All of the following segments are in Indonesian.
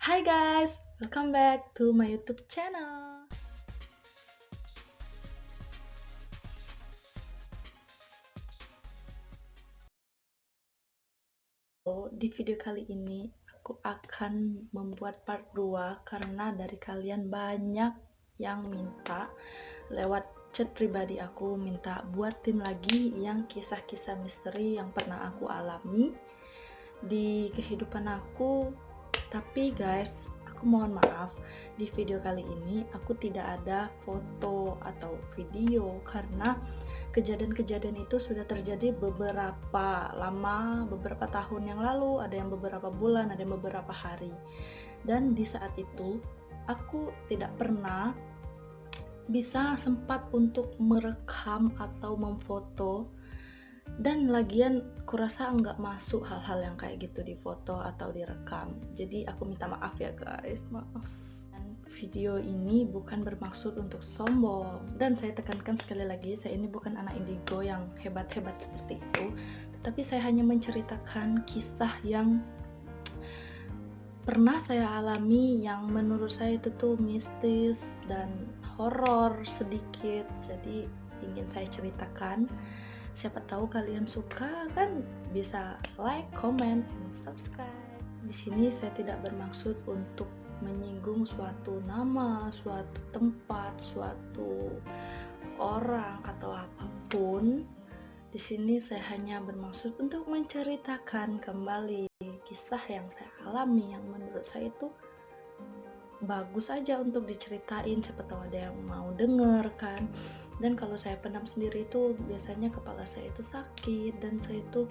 Hi guys, welcome back to my YouTube channel. Di video kali ini aku akan membuat part 2 karena dari kalian banyak yang minta lewat chat pribadi aku minta buatin lagi yang kisah-kisah misteri yang pernah aku alami di kehidupan aku. Tapi guys, aku mohon maaf, di video kali ini aku tidak ada foto atau video karena kejadian-kejadian itu sudah terjadi beberapa lama, beberapa tahun yang lalu, ada yang beberapa bulan, ada yang beberapa hari. Dan di saat itu aku tidak pernah bisa sempat untuk merekam atau memfoto, dan lagian kurasa nggak masuk hal-hal yang kayak gitu di foto atau direkam. Jadi aku minta maaf ya guys, maaf. Dan video ini bukan bermaksud untuk sombong, dan saya tekankan sekali lagi, saya ini bukan anak indigo yang hebat-hebat seperti itu, tetapi saya hanya menceritakan kisah yang pernah saya alami yang menurut saya itu tuh mistis dan horor sedikit. Jadi ingin saya ceritakan. Siapa tahu kalian suka kan, bisa like, comment, and subscribe. Di sini saya tidak bermaksud untuk menyinggung suatu nama, suatu tempat, suatu orang atau apapun. Di sini saya hanya bermaksud untuk menceritakan kembali kisah yang saya alami yang menurut saya itu bagus aja untuk diceritain, siapa tahu ada yang mau denger kan. Dan kalau saya pendam sendiri itu biasanya kepala saya itu sakit, dan saya itu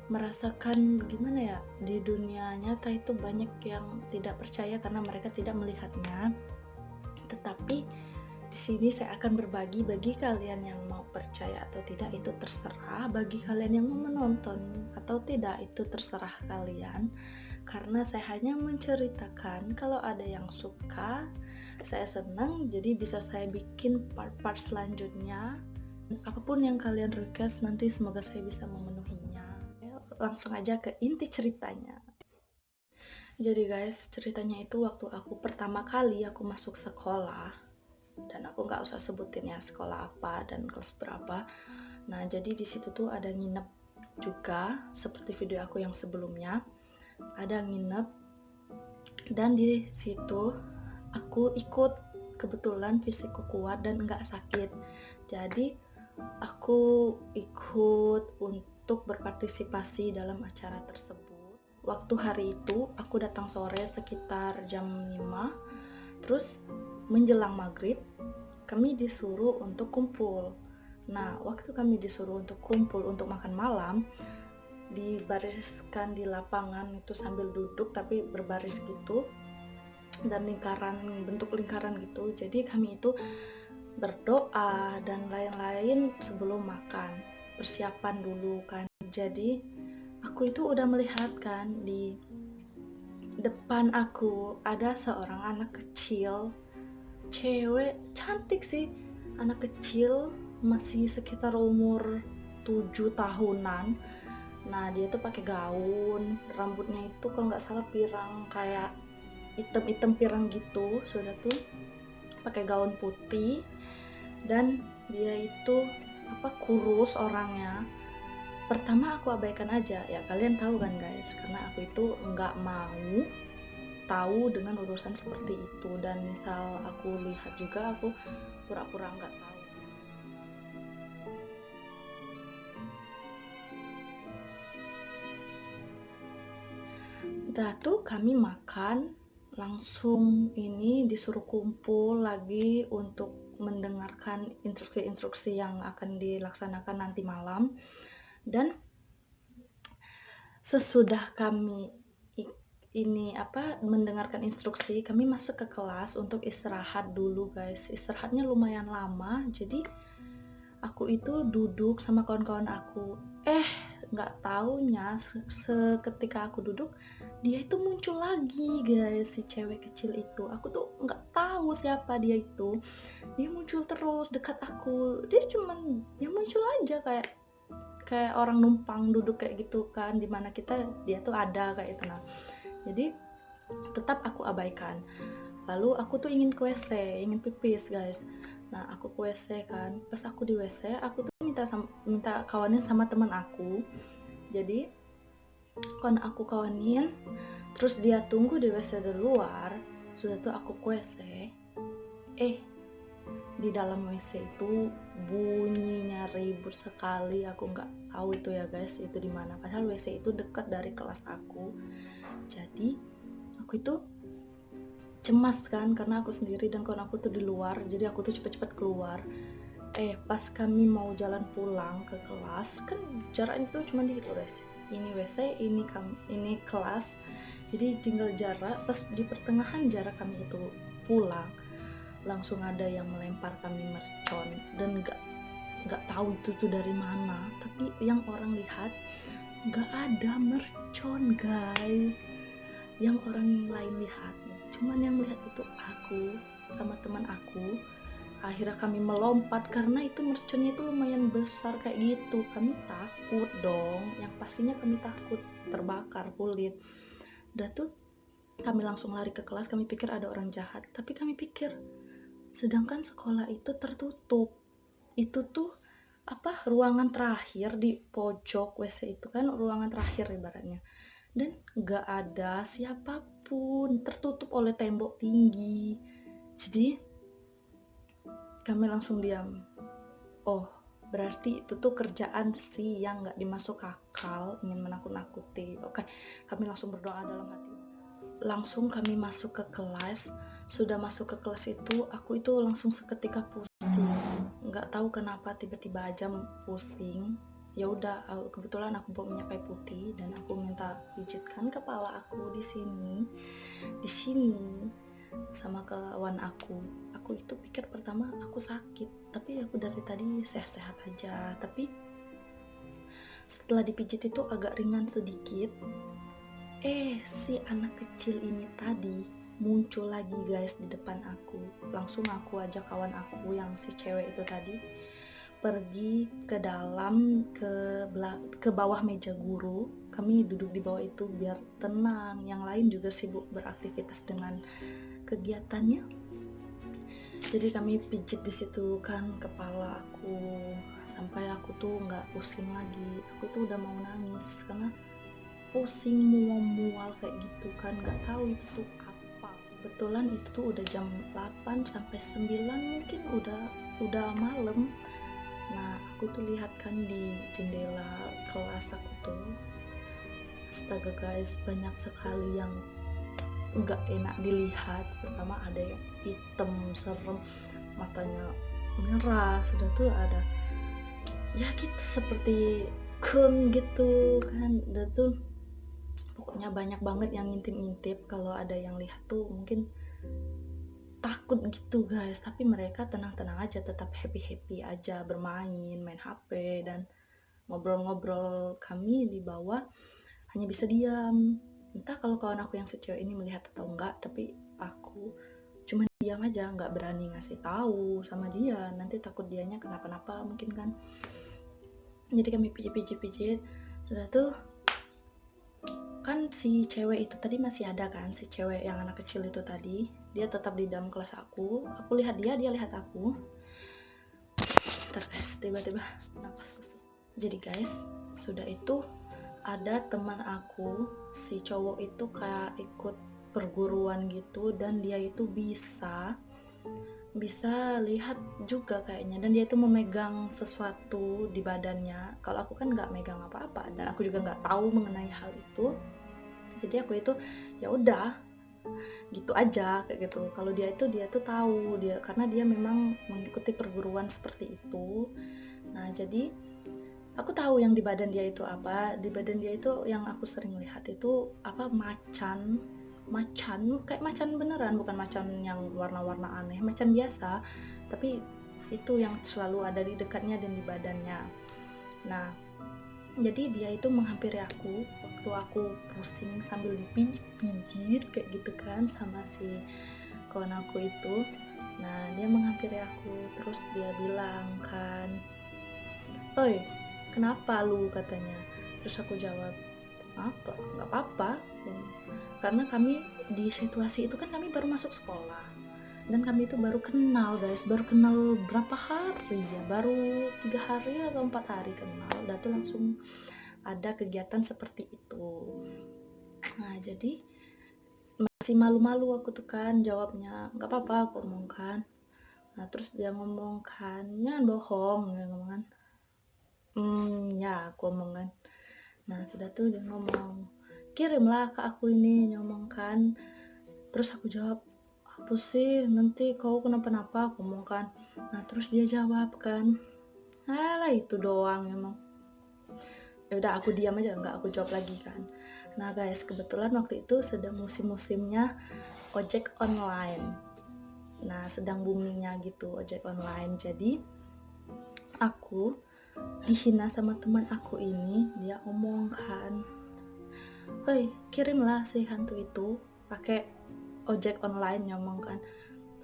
merasakan gimana ya, di dunia nyata itu banyak yang tidak percaya karena mereka tidak melihatnya. Tetapi di sini saya akan berbagi, bagi kalian yang mau percaya atau tidak itu terserah, bagi kalian yang mau menonton atau tidak itu terserah kalian. Karena saya hanya menceritakan, kalau ada yang suka, saya senang, jadi bisa saya bikin part-part selanjutnya. Apapun yang kalian request nanti semoga saya bisa memenuhinya. Langsung aja ke inti ceritanya. Jadi guys, ceritanya itu waktu aku pertama kali aku masuk sekolah, dan aku nggak usah sebutin ya sekolah apa dan kelas berapa. Nah, jadi di situ tuh ada nginep juga, seperti video aku yang sebelumnya, ada nginep, dan di situ aku ikut, kebetulan fisikku kuat dan nggak sakit. Jadi aku ikut untuk berpartisipasi dalam acara tersebut. Waktu hari itu aku datang sore sekitar jam 5, terus menjelang maghrib kami disuruh untuk kumpul. Nah, waktu kami disuruh untuk kumpul untuk makan malam, dibariskan di lapangan itu sambil duduk tapi berbaris gitu, dan bentuk lingkaran gitu. Jadi kami itu berdoa dan lain-lain sebelum makan, persiapan dulu kan. Jadi aku itu udah melihat kan, di depan aku ada seorang anak kecil, cewek cantik sih, anak kecil masih sekitar umur 7 tahunan. Nah, dia tuh pakai gaun, rambutnya itu kalau nggak salah pirang, kayak item-item pirang gitu. Sudah tuh pakai gaun putih, dan dia itu kurus orangnya. Pertama aku abaikan aja, ya kalian tahu kan guys, karena aku itu nggak mau tahu dengan urusan seperti itu, dan misal aku lihat juga aku pura-pura nggak tahu. Udah tuh kami makan, langsung ini disuruh kumpul lagi untuk mendengarkan instruksi-instruksi yang akan dilaksanakan nanti malam. Dan sesudah kami mendengarkan instruksi, kami masuk ke kelas untuk istirahat dulu guys. Istirahatnya lumayan lama, jadi aku itu duduk sama kawan-kawan aku. Nggak taunya seketika aku duduk, dia itu muncul lagi guys, si cewek kecil itu. Aku tuh nggak tahu siapa dia itu. Dia muncul terus dekat aku. Dia cuman ya muncul aja, kayak kayak orang numpang duduk kayak gitu kan, dimana kita dia tuh ada kayak itu. Nah, jadi tetap aku abaikan. Lalu aku tuh ingin ke WC, ingin pipis guys. Nah aku ke WC kan, pas aku di WC aku tuh minta kawanin sama teman aku. Jadi kon aku kawanin, terus dia tunggu di WC di luar. Sudah tuh aku ke WC, di dalam WC itu bunyinya ribut sekali. Aku nggak tahu itu ya guys, itu di mana. Padahal WC itu dekat dari kelas aku. Jadi aku itu cemas kan karena aku sendiri dan kawan aku tuh di luar. Jadi aku tuh cepet-cepet keluar. Pas kami mau jalan pulang ke kelas, kan jaraknya itu cuma dikit loh guys. Ini WC, ini kelas. Jadi tinggal jarak. Pas di pertengahan jarak kami itu pulang, langsung ada yang melempar kami mercon dan nggak tahu itu tuh dari mana. Tapi yang orang lihat nggak ada mercon guys. Yang orang lain lihat, cuman yang melihat itu aku sama teman aku. Akhirnya kami melompat karena itu merconnya itu lumayan besar kayak gitu. Kami takut dong, yang pastinya kami takut terbakar kulit. Udah tuh kami langsung lari ke kelas. Kami pikir ada orang jahat, tapi kami pikir sedangkan sekolah itu tertutup. Itu tuh ruangan terakhir di pojok WC itu kan, ruangan terakhir ibaratnya. Dan gak ada siapapun, tertutup oleh tembok tinggi. Jadi kami langsung diam. Oh, berarti itu tuh kerjaan si yang gak dimasuk akal, ingin menakut-nakuti. Oke, kami langsung berdoa dalam hati. Langsung kami masuk ke kelas. Sudah masuk ke kelas itu, aku itu langsung seketika pusing. Gak tahu kenapa tiba-tiba aja pusing. Ya udah, kebetulan aku bawa minyak kayu putih dan aku minta pijitkan kepala aku di sini sama kawan aku. Aku itu pikir pertama aku sakit, tapi aku dari tadi sehat-sehat aja. Tapi setelah dipijit itu agak ringan sedikit. Si anak kecil ini tadi muncul lagi guys di depan aku. Langsung aku ajak kawan aku yang si cewek itu tadi pergi ke dalam, ke bawah meja guru. Kami duduk di bawah itu biar tenang. Yang lain juga sibuk beraktivitas dengan kegiatannya. Jadi kami pijit di situ kan kepala aku sampai aku tuh nggak pusing lagi. Aku tuh udah mau nangis karena pusing, mual-mual kayak gitu kan, nggak tahu itu tuh apa. Kebetulan itu tuh udah jam 8 sampai 9 mungkin udah malam. Nah aku tuh lihat kan di jendela kelas aku tuh, astaga guys, banyak sekali yang nggak enak dilihat. Pertama ada yang hitam serem, matanya merah. Sudah tuh ada ya gitu seperti kun gitu kan. Udah tuh pokoknya banyak banget yang ngintip-ngintip. Kalau ada yang lihat tuh mungkin takut gitu guys, tapi mereka tenang-tenang aja, tetap happy-happy aja bermain, main HP dan ngobrol-ngobrol. Kami di bawah hanya bisa diam. Entah kalau kawan aku yang si cewek ini melihat atau enggak, tapi aku cuma diam aja, nggak berani ngasih tahu sama dia, nanti takut dianya kenapa-napa mungkin kan. Jadi kami pijit-pijit, udah tuh kan si cewek itu tadi masih ada kan, si cewek yang anak kecil itu tadi, dia tetap di dalam kelas aku lihat dia lihat aku. Terus tiba-tiba napas khusus. Jadi guys, sudah itu ada teman aku, si cowok itu kayak ikut perguruan gitu, dan dia itu bisa lihat juga kayaknya, dan dia itu memegang sesuatu di badannya. Kalau aku kan nggak megang apa-apa dan aku juga nggak tahu mengenai hal itu. Jadi aku itu ya udah gitu aja kayak gitu. Kalau dia tuh tahu, karena dia memang mengikuti perguruan seperti itu. Nah jadi aku tahu yang di badan dia itu apa. Di badan dia itu yang aku sering lihat itu macan kayak macan beneran, bukan macan yang warna-warna aneh, macan biasa, tapi itu yang selalu ada di dekatnya dan di badannya. Nah jadi dia itu menghampiri aku waktu aku pusing sambil dipijit kayak gitu kan sama si kawan aku itu. Nah dia menghampiri aku, terus dia bilang kan, "Oi, kenapa lu?" katanya. Terus aku jawab, Apa? Nggak apa-apa, karena kami di situasi itu kan kami baru masuk sekolah, dan kami itu baru kenal guys, baru kenal berapa hari ya, baru 3 hari atau 4 hari kenal, udah tuh langsung ada kegiatan seperti itu. Nah jadi masih malu-malu aku tuh kan jawabnya, nggak apa-apa aku omong kan. Nah terus dia ngomong kan, "Jangan bohong," dia ngomong kan. Ya aku omong kan. Nah sudah tuh dia ngomong, "Kirimlah ke aku ini," dia ngomong kan. Terus aku jawab, "Apa sih, nanti kau kenapa-napa," aku ngomong kan. Nah terus dia jawab kan, "Alah itu doang emang." Ya udah aku diam aja, nggak aku jawab lagi kan. Nah guys, kebetulan waktu itu sedang musim-musimnya ojek online. Nah sedang boomingnya gitu ojek online. Jadi aku dihina sama teman aku ini. Dia omong kan, "Hei, kirimlah si hantu itu pakai ojek online," ngomong kan.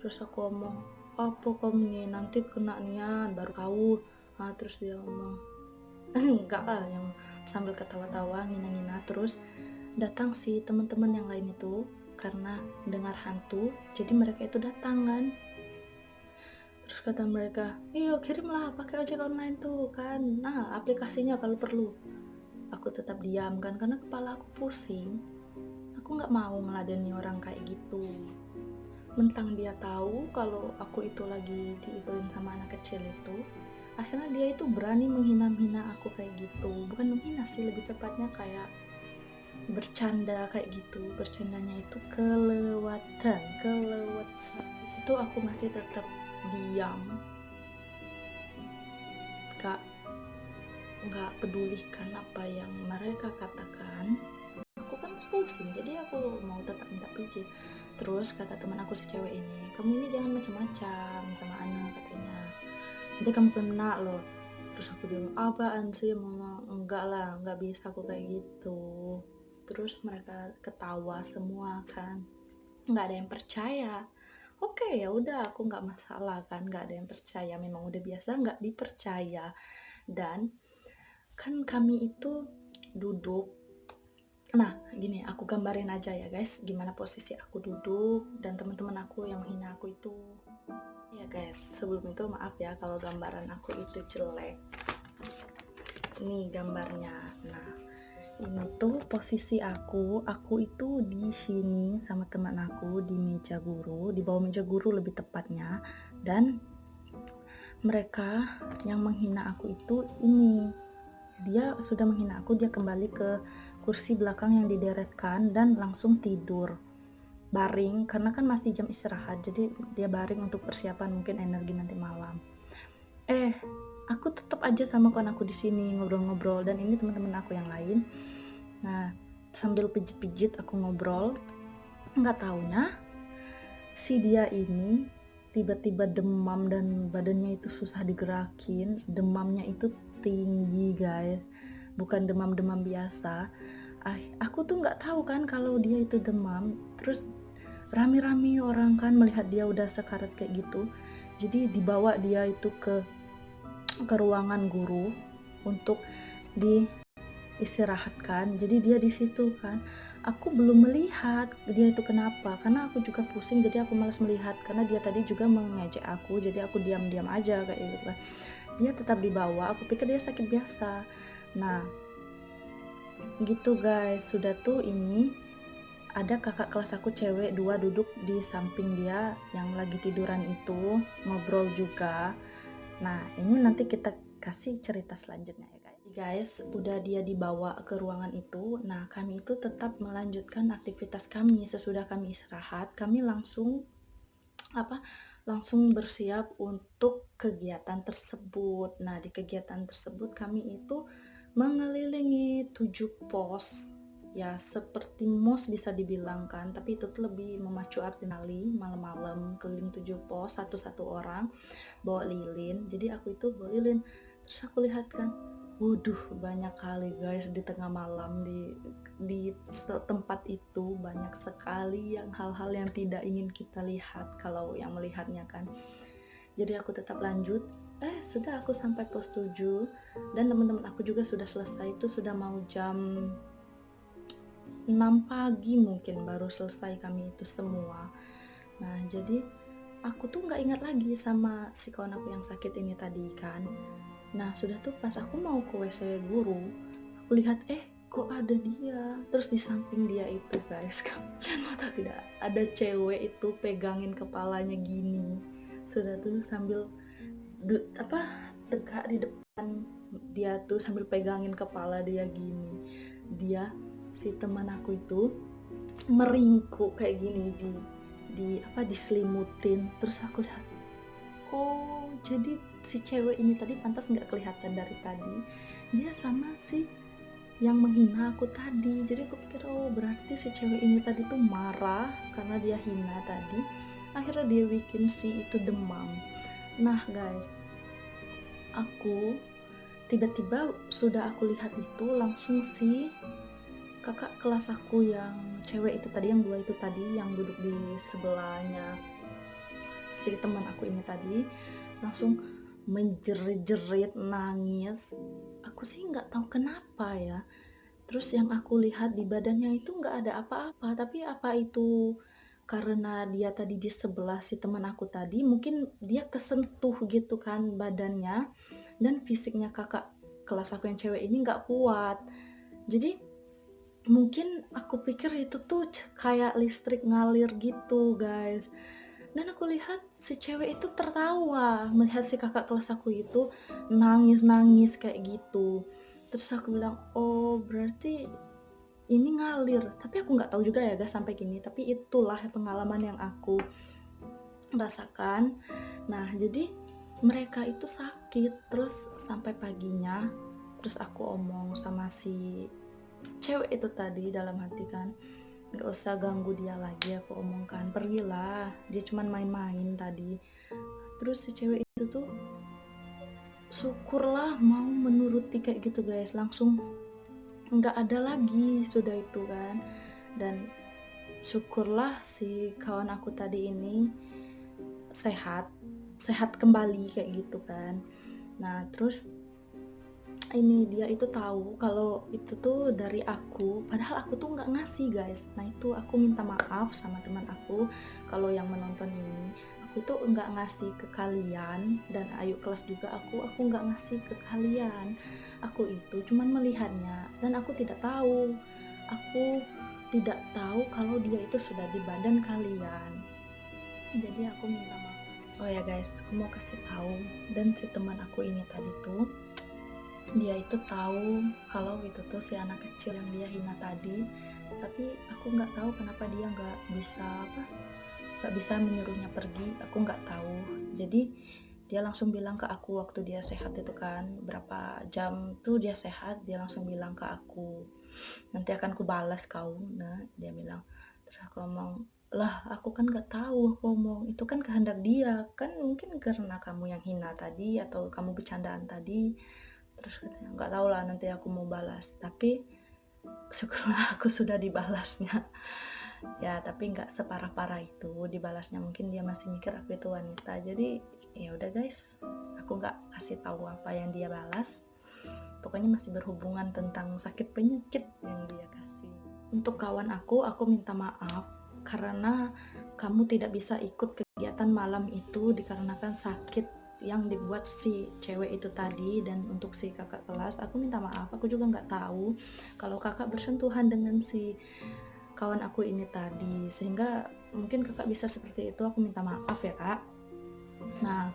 Terus aku ngomong, "Apa kamu nih, nanti kena nian baru tahu." Nah terus dia ngomong, enggak lah, yang sambil ketawa-tawa ngina-ngina. Terus datang si teman-teman yang lain itu karena dengar hantu, jadi mereka itu datang kan. Terus kata mereka, "Iyo kirimlah pakai ojek online tuh kan, nah aplikasinya kalau perlu." Aku tetap diam kan karena kepala aku pusing. Aku nggak mau ngeladeni orang kayak gitu. Mentang dia tahu kalau aku itu lagi diituin sama anak kecil itu, akhirnya dia itu berani menghina-hina aku kayak gitu. Bukan menghina sih, lebih tepatnya kayak bercanda kayak gitu. Bercandanya itu kelewatan. Di situ aku masih tetap diam, gak pedulikan apa yang mereka katakan. Aku kan pusing, jadi aku mau tetap minta pijit. Terus kata teman aku si cewek ini, "Kamu ini jangan macam-macam sama anak," katanya, "nanti kamu kena loh." Terus aku bilang, "Apaan sih mama, enggak lah, enggak bisa aku kayak gitu." Terus mereka ketawa semua kan, nggak ada yang percaya. Oke ya udah, aku nggak masalah kan, nggak ada yang percaya, memang udah biasa nggak dipercaya. Dan kan kami itu duduk. Nah, gini, aku gambarin aja ya guys, gimana posisi aku duduk dan teman-teman aku yang menghina aku itu. Ya guys, sebelum itu maaf ya kalau gambaran aku itu jelek. Ini gambarnya. Nah, ini tuh posisi aku itu di sini sama teman aku di meja guru, di bawah meja guru lebih tepatnya. Dan mereka yang menghina aku itu ini, dia sudah menghina aku, dia kembali ke kursi belakang yang dideretkan dan langsung tidur baring karena kan masih jam istirahat, jadi dia baring untuk persiapan mungkin energi nanti malam. Aku tetap aja sama kawan aku di sini ngobrol-ngobrol, dan ini teman-teman aku yang lain. Nah sambil pijit-pijit aku ngobrol, nggak taunya si dia ini tiba-tiba demam dan badannya itu susah digerakin. Demamnya itu tinggi guys, bukan demam-demam biasa. Aku tuh nggak tahu kan kalau dia itu demam. Terus rame-rame orang kan melihat dia udah sekarat kayak gitu, jadi dibawa dia itu ke ruangan guru untuk diistirahatkan. Jadi dia di situ kan, aku belum melihat dia itu kenapa karena aku juga pusing, jadi aku malas melihat karena dia tadi juga mengejek aku, jadi aku diam-diam aja kayak gitu kan. Dia tetap dibawa, aku pikir dia sakit biasa. Nah gitu guys, sudah tuh ini ada kakak kelas aku cewek 2 duduk di samping dia yang lagi tiduran itu, ngobrol juga. Nah ini nanti kita kasih cerita selanjutnya ya guys. Udah dia dibawa ke ruangan itu, nah kami itu tetap melanjutkan aktivitas kami. Sesudah kami istirahat, kami langsung langsung bersiap untuk kegiatan tersebut. Nah di kegiatan tersebut kami itu mengelilingi 7 pos, ya seperti mos bisa dibilangkan, tapi itu tuh lebih memacu adrenalin. Malam-malam keliling 7 pos, satu-satu orang bawa lilin. Jadi aku itu bawa lilin, terus aku lihat kan, waduh banyak kali guys, di tengah malam di tempat itu banyak sekali yang hal-hal yang tidak ingin kita lihat kalau yang melihatnya kan. Jadi aku tetap lanjut. Sudah aku sampai pos 7 dan teman-teman aku juga sudah selesai, itu sudah mau jam 6 pagi mungkin baru selesai kami itu semua. Nah, jadi aku tuh nggak ingat lagi sama si kawan aku yang sakit ini tadi kan. Nah, sudah tuh pas aku mau ke WC guru, aku lihat, kok ada dia. Terus di samping dia itu guys, kalian mau tahu tidak? Ada cewek itu pegangin kepalanya gini. Sudah tuh sambil tegak di depan dia tuh sambil pegangin kepala dia gini. Dia si teman aku itu meringkuk kayak gini diselimutin. Terus aku lihat, oh jadi si cewek ini tadi pantas nggak kelihatan dari tadi, dia sama si yang menghina aku tadi. Jadi aku pikir, oh berarti si cewek ini tadi tuh marah karena dia hina tadi, akhirnya dia bikin si itu demam. Nah guys, aku tiba-tiba sudah aku lihat itu langsung si kakak kelas aku yang cewek itu tadi, yang dua itu tadi, yang duduk di sebelahnya si teman aku ini tadi, langsung menjerit-jerit nangis. Aku sih nggak tahu kenapa ya. Terus yang aku lihat di badannya itu nggak ada apa-apa, tapi apa itu karena dia tadi di sebelah si teman aku tadi, mungkin dia kesentuh gitu kan badannya, dan fisiknya kakak kelas aku yang cewek ini nggak kuat. Jadi mungkin aku pikir itu tuh kayak listrik ngalir gitu guys. Dan aku lihat si cewek itu tertawa melihat si kakak kelas aku itu nangis-nangis kayak gitu. Terus aku bilang, oh berarti ini ngalir. Tapi aku nggak tahu juga ya guys sampai gini. Tapi itulah pengalaman yang aku rasakan. Nah jadi mereka itu sakit terus sampai paginya. Terus aku omong sama si cewek itu tadi dalam hati kan, nggak usah ganggu dia lagi, aku omongkan, pergilah, dia cuman main-main tadi. Terus si cewek itu tuh syukurlah mau menuruti kayak gitu guys, langsung nggak ada lagi sudah itu kan. Dan syukurlah si kawan aku tadi ini sehat sehat kembali kayak gitu kan. Nah terus ini dia itu tahu kalau itu tuh dari aku, padahal aku tuh nggak ngasih guys. Nah itu aku minta maaf sama teman aku kalau yang menonton ini, aku tuh nggak ngasih ke kalian, dan ayu kelas juga aku nggak ngasih ke kalian. Aku itu cuman melihatnya dan aku tidak tahu kalau dia itu sudah di badan kalian. Jadi aku minta maaf. Oh ya guys, aku mau kasih tahu, dan si teman aku ini tadi tuh dia itu tahu kalau itu tuh si anak kecil yang dia hina tadi, tapi aku nggak tahu kenapa dia nggak bisa menyuruhnya pergi. Aku nggak tahu. Jadi dia langsung bilang ke aku waktu dia sehat itu kan, berapa jam tuh dia sehat, dia langsung bilang ke aku, nanti akan kubalas kau. Nah dia bilang. Terus aku ngomong, lah aku kan nggak tahu, aku ngomong itu kan kehendak dia kan, mungkin karena kamu yang hina tadi atau kamu bercandaan tadi. Terus katanya, nggak tahu lah, nanti aku mau balas. Tapi syukurlah aku sudah dibalasnya. Ya tapi nggak separah-parah itu dibalasnya, mungkin dia masih mikir aku itu wanita. Jadi ya udah guys, aku nggak kasih tahu apa yang dia balas. Pokoknya masih berhubungan tentang sakit penyakit yang dia kasih. Untuk kawan aku minta maaf karena kamu tidak bisa ikut kegiatan malam itu dikarenakan sakit yang dibuat si cewek itu tadi. Dan untuk si kakak kelas, aku minta maaf, aku juga nggak tahu kalau kakak bersentuhan dengan si kawan aku ini tadi, sehingga mungkin kakak bisa seperti itu. Aku minta maaf ya kak. Nah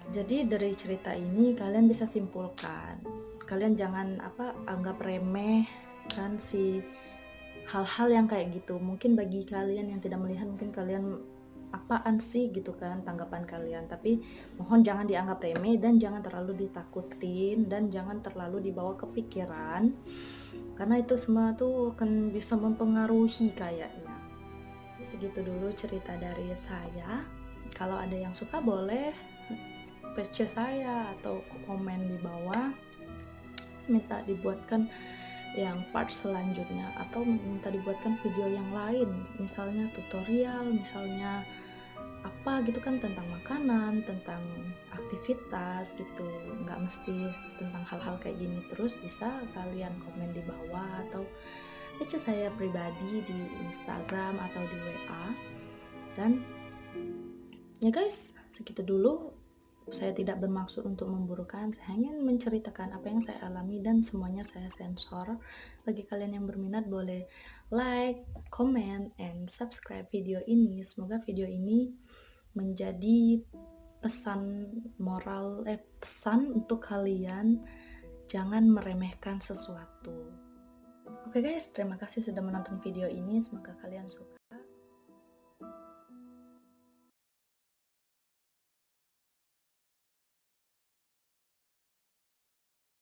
jadi dari cerita ini kalian bisa simpulkan, kalian jangan anggap remeh kan si hal-hal yang kayak gitu. Mungkin bagi kalian yang tidak melihat, mungkin kalian apaan sih gitu kan tanggapan kalian, tapi mohon jangan dianggap remeh dan jangan terlalu ditakutin dan jangan terlalu dibawa ke pikiran, karena itu semua tuh akan bisa mempengaruhi kayaknya. Segitu dulu cerita dari saya. Kalau ada yang suka boleh PC saya atau komen di bawah, minta dibuatkan yang part selanjutnya, atau minta dibuatkan video yang lain, misalnya tutorial, misalnya apa gitu kan, tentang makanan, tentang aktivitas gitu, nggak mesti tentang hal-hal kayak gini terus. Bisa kalian komen di bawah, atau PC saya pribadi di Instagram atau di WA. Dan ya guys, segitu dulu. Saya tidak bermaksud untuk memburukan, saya hanya menceritakan apa yang saya alami dan semuanya saya sensor. Bagi kalian yang berminat boleh like, comment, and subscribe video ini. Semoga video ini menjadi pesan moral, pesan untuk kalian, jangan meremehkan sesuatu. Oke guys, terima kasih sudah menonton video ini, semoga kalian suka.